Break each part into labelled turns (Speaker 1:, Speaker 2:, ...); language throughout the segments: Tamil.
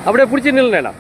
Speaker 1: அப்படியே பிடிச்சி நில்லுண்ணா.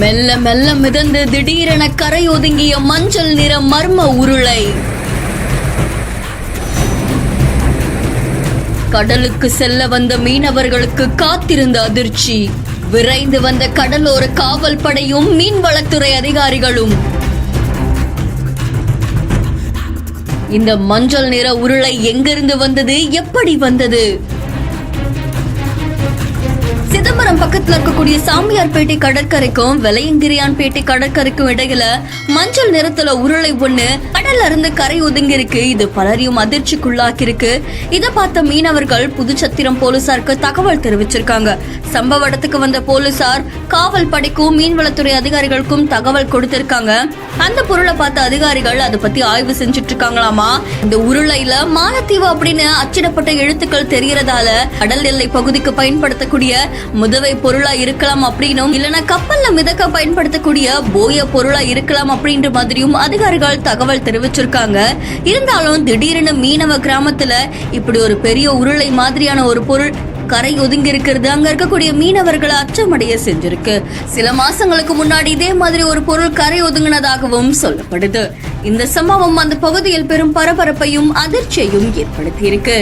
Speaker 2: மெல்ல மெல்ல மிதந்து திடீரென கரை ஒதுங்கிய மஞ்சள் நிற மர்ம உருளை. கடலுக்கு செல்ல வந்த மீனவர்களுக்கு காத்திருந்த அதிர்ச்சி. விரைந்து வந்த கடலோர காவல் படையும் மீன்வளத்துறை அதிகாரிகளும். இந்த மஞ்சள் நிற உருளை எங்கிருந்து வந்தது, எப்படி வந்தது? சிதம்பரம் பக்கத்துல இருக்கக்கூடிய சாமியார்பேட்டை கடற்கரைக்கும் வெளையங்கிரியான்பேட்டை கடற்கரைக்கும் இடையில மஞ்சள் நிறத்துல உருளை ஒண்ணு கடல்ல இருந்து கரை ஒதுங்கி இருக்கு. இது பலரையும் அதிர்ச்சிக்குள்ளாக்கி இருக்கு. இதை பார்த்த மீனவர்கள் புதுச்சத்திரம் போலீசாருக்கு தகவல் தெரிவிச்சிருக்காங்க. சம்பவ இடத்துக்கு வந்த போலீசார் காவல் படைக்கும் மீன்வளத்துறை அதிகாரிகளுக்கும் தகவல் கொடுத்திருக்காங்க. அந்த பொருளை பார்த்த அதிகாரிகள் அதை பத்தி ஆய்வு செஞ்சுட்டு இருக்காங்களாமா. இந்த உருளையில மாலத்தீவு அப்படின்னு அச்சிடப்பட்ட எழுத்துக்கள் தெரியறதால கடல் எல்லை பகுதிக்கு பயன்படுத்தக்கூடிய முதவை பொருளா இருக்கலாம் அப்படின்னும், இல்லனா கப்பல்ல மிதக்க பயன்படுத்தக்கூடிய போய பொருளா இருக்கலாம் அப்படின்ற மாதிரியும் அதிகாரிகள் தகவல் தெரிவிச்சிருக்காங்க. இருந்தாலும் திடீரென மீனவ கிராமத்துல இப்படி ஒரு பெரிய உருளை மாதிரியான ஒரு பொருள் கரை ஒதுங்கி இருக்கிறது அங்க இருக்கக்கூடிய மீனவர்களை அச்சமடைய செஞ்சிருக்கு. சில மாசங்களுக்கு முன்னாடி இதே மாதிரி ஒரு பொருள் கரை ஒதுங்கினதாகவும் சொல்லப்படுது. இந்த சம்பவம் அந்த பகுதியில் பெரும் பரபரப்பையும் அதிர்ச்சியையும் ஏற்படுத்தியிருக்கு.